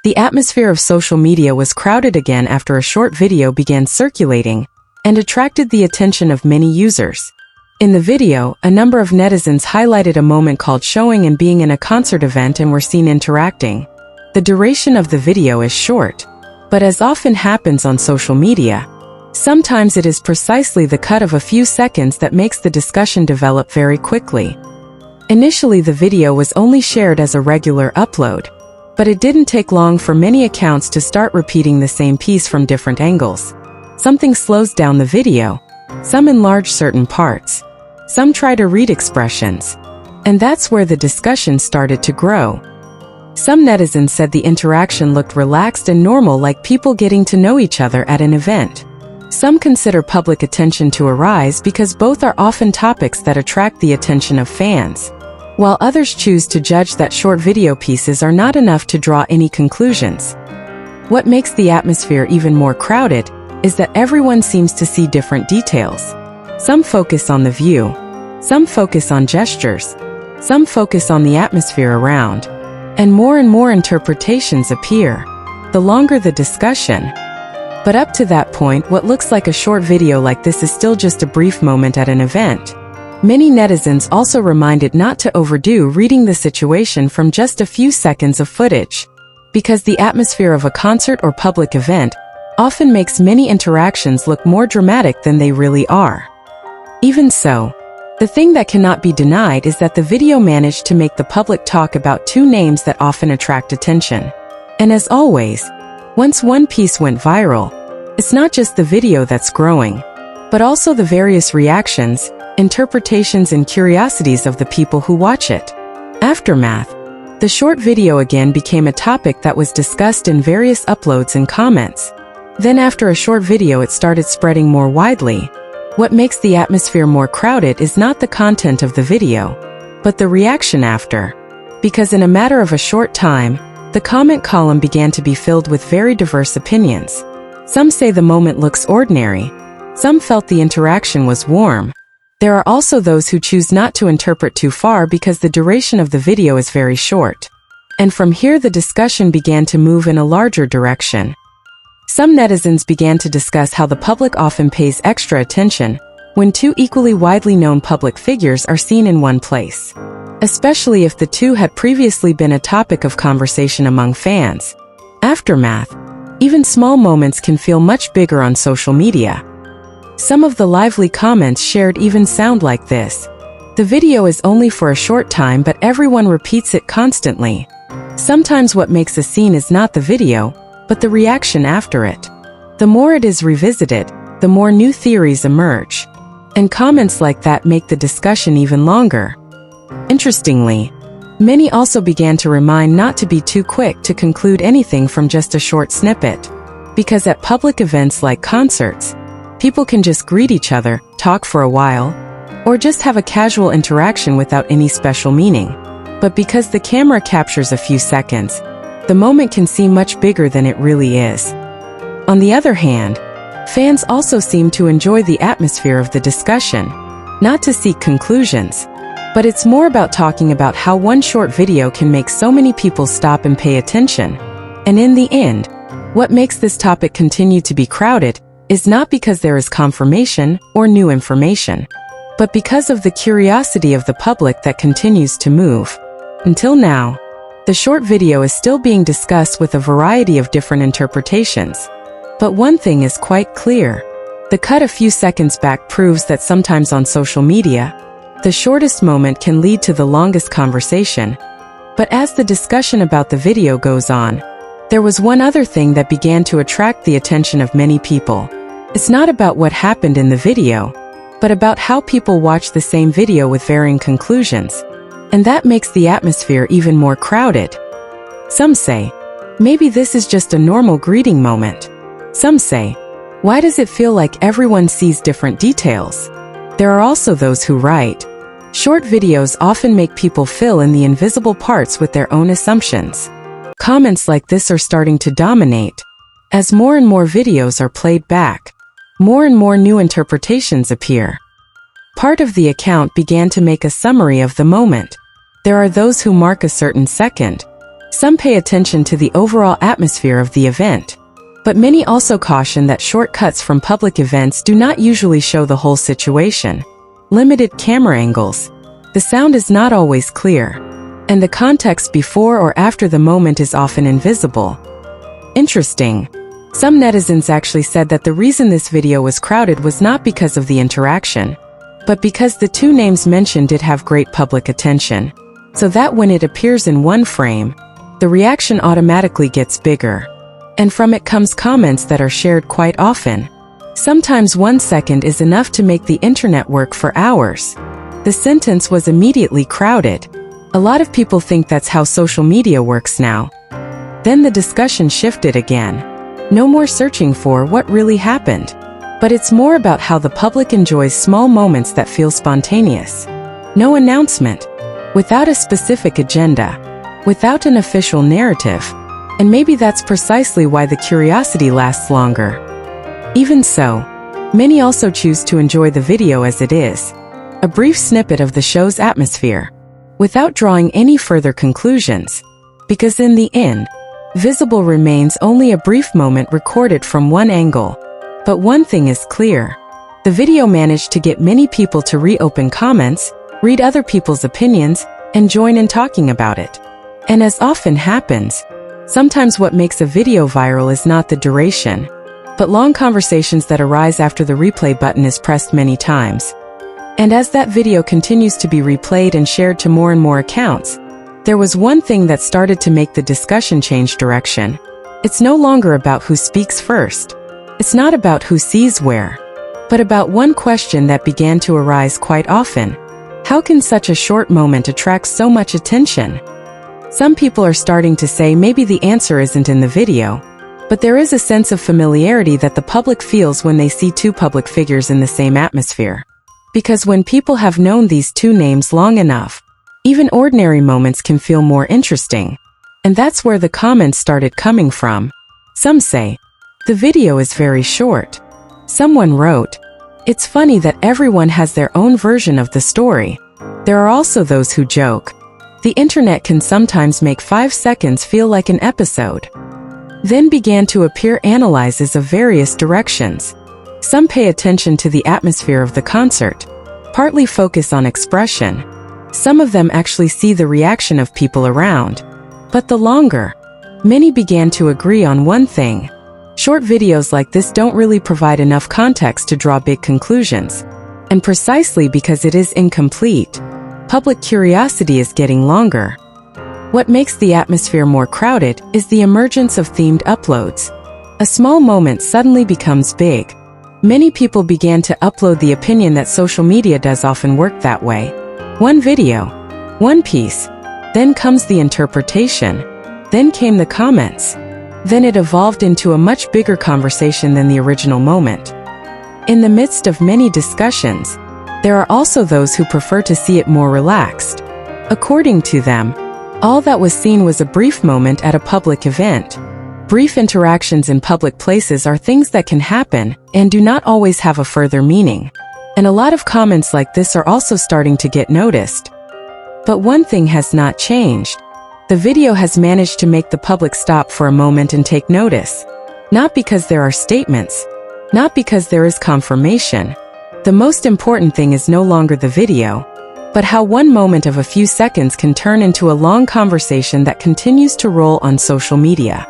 The atmosphere of social media was crowded again after a short video began circulating and attracted the attention of many users. In the video, a number of netizens highlighted a moment called showing and being in a concert event and were seen interacting. The duration of the video is short, but as often happens on social media, sometimes it is precisely the cut of a few seconds that makes the discussion develop very quickly. Initially, the video was only shared as a regular upload, but it didn't take long for many accounts to start repeating the same piece from different angles. Something slows down the video, some enlarge certain parts, some try to read expressions, and that's where the discussion started to grow. Some netizens said the interaction looked relaxed and normal, like people getting to know each other at an event. Some consider public attention to arise because both are often topics that attract the attention of fans, while others choose to judge that short video pieces are not enough to draw any conclusions. What makes the atmosphere even more crowded is that everyone seems to see different details. Some focus on the view, some focus on gestures, some focus on the atmosphere around, and more interpretations appear the longer the discussion. But up to that point, what looks like a short video like this is still just a brief moment at an event. Many netizens also reminded not to overdo reading the situation from just a few seconds of footage, because the atmosphere of a concert or public event often makes many interactions look more dramatic than they really are. Even so, the thing that cannot be denied is that the video managed to make the public talk about two names that often attract attention. And as always, once one piece went viral, it's not just the video that's growing, but also the various reactions, interpretations and curiosities of the people who watch it. Aftermath. The short video again became a topic that was discussed in various uploads and comments. Then after a short video it started spreading more widely. What makes the atmosphere more crowded is not the content of the video, but the reaction after. Because in a matter of a short time, the comment column began to be filled with very diverse opinions. Some say the moment looks ordinary. Some felt the interaction was warm. There are also those who choose not to interpret too far because the duration of the video is very short. And from here the discussion began to move in a larger direction. Some netizens began to discuss how the public often pays extra attention when two equally widely known public figures are seen in one place, especially if the two had previously been a topic of conversation among fans. Aftermath. Even small moments can feel much bigger on social media. Some of the lively comments shared even sound like this: "The video is only for a short time, but everyone repeats it constantly." Sometimes what makes a scene is not the video, but the reaction after it. The more it is revisited, the more new theories emerge. And comments like that make the discussion even longer. Interestingly, many also began to remind not to be too quick to conclude anything from just a short snippet. Because at public events like concerts, people can just greet each other, talk for a while, or just have a casual interaction without any special meaning. But because the camera captures a few seconds, the moment can seem much bigger than it really is. On the other hand, fans also seem to enjoy the atmosphere of the discussion, not to seek conclusions, but it's more about talking about how one short video can make so many people stop and pay attention. And in the end, what makes this topic continue to be crowded is not because there is confirmation or new information, but because of the curiosity of the public that continues to move. Until now, the short video is still being discussed with a variety of different interpretations. But one thing is quite clear. The cut a few seconds back proves that sometimes on social media, the shortest moment can lead to the longest conversation. But as the discussion about the video goes on, there was one other thing that began to attract the attention of many people. It's not about what happened in the video, but about how people watch the same video with varying conclusions. And that makes the atmosphere even more crowded. Some say, maybe this is just a normal greeting moment. Some say, why does it feel like everyone sees different details? There are also those who write, short videos often make people fill in the invisible parts with their own assumptions. Comments like this are starting to dominate. As more and more videos are played back, more and more new interpretations appear. Part of the account began to make a summary of the moment. There are those who mark a certain second, Some pay attention to the overall atmosphere of the event. But many also caution that shortcuts from public events do not usually show the whole situation. Limited camera angles. The sound is not always clear. And the context before or after the moment is often invisible. Interesting. Some netizens actually said that the reason this video was crowded was not because of the interaction, but because the two names mentioned did have great public attention, so that when it appears in one frame, the reaction automatically gets bigger. And from it comes comments that are shared quite often. Sometimes 1 second is enough to make the internet work for hours. The sentence was immediately crowded. A lot of people think that's how social media works now. Then the discussion shifted again. No more searching for what really happened. But it's more about how the public enjoys small moments that feel spontaneous. No announcement. Without a specific agenda. Without an official narrative. And maybe that's precisely why the curiosity lasts longer. Even so, many also choose to enjoy the video as it is. A brief snippet of the show's atmosphere. Without drawing any further conclusions. Because in the end, visible remains only a brief moment recorded from one angle. But one thing is clear. The video managed to get many people to reopen comments, read other people's opinions, and join in talking about it. And as often happens, sometimes what makes a video viral is not the duration, but long conversations that arise after the replay button is pressed many times. And as that video continues to be replayed and shared to more and more accounts, there was one thing that started to make the discussion change direction. It's no longer about who speaks first. It's not about who sees where, but about one question that began to arise quite often. How can such a short moment attract so much attention? Some people are starting to say maybe the answer isn't in the video, but there is a sense of familiarity that the public feels when they see two public figures in the same atmosphere. Because when people have known these two names long enough, even ordinary moments can feel more interesting. And that's where the comments started coming from. Some say, the video is very short. Someone wrote, it's funny that everyone has their own version of the story. There are also those who joke. The internet can sometimes make 5 seconds feel like an episode. Then began to appear analyses of various directions. Some pay attention to the atmosphere of the concert, partly focus on expression. Some of them actually see the reaction of people around. But the longer, many began to agree on one thing. Short videos like this don't really provide enough context to draw big conclusions. And precisely because it is incomplete, public curiosity is getting longer. What makes the atmosphere more crowded is the emergence of themed uploads. A small moment suddenly becomes big. Many people began to upload the opinion that social media does often work that way. One video, one piece, then comes the interpretation, then came the comments. Then it evolved into a much bigger conversation than the original moment. In the midst of many discussions, there are also those who prefer to see it more relaxed. According to them, all that was seen was a brief moment at a public event. Brief interactions in public places are things that can happen and do not always have a further meaning. And a lot of comments like this are also starting to get noticed. But one thing has not changed. The video has managed to make the public stop for a moment and take notice. Not because there are statements, not because there is confirmation. The most important thing is no longer the video, but how one moment of a few seconds can turn into a long conversation that continues to roll on social media.